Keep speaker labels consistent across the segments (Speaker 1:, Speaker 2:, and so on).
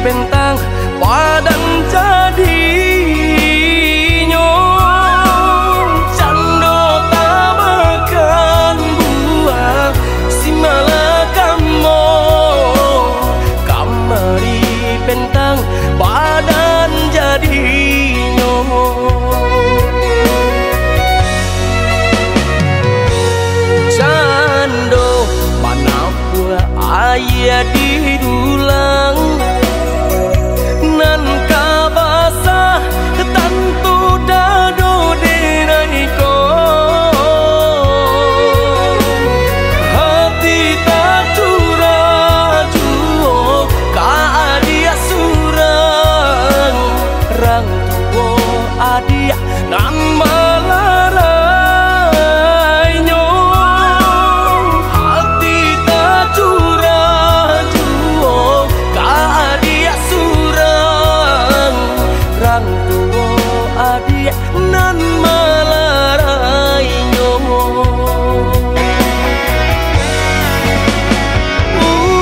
Speaker 1: bentang padan jadinya cando tak makan buah si malakamo kamari bentang padan jadinya cando mana buah ayah di dulang nan kabasa tentu dado dinaiko hati tak curah juo ka adia surang rang tuo adia nan malarainya hati tak curah juo ka adia surang rang tuo adia nan malarainya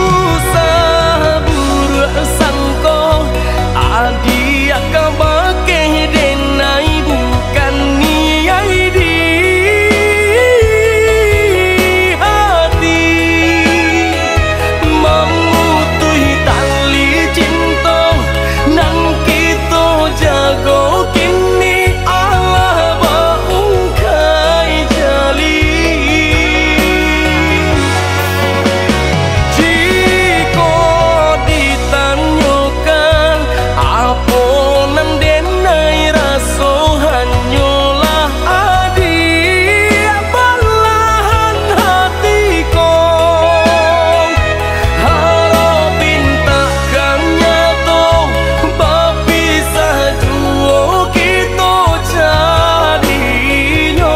Speaker 1: usah buruk sangko adia kabake denai bukan niai di hati memutui tali cinta nang kita jago kini Allah baungkai jali jika ditanyakan apa nan denai raso hanyalah adia balahan hatiku harapin takkan nyato berpisah duo kita jadinya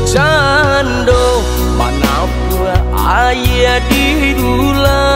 Speaker 1: cando mana buah ayah di dulang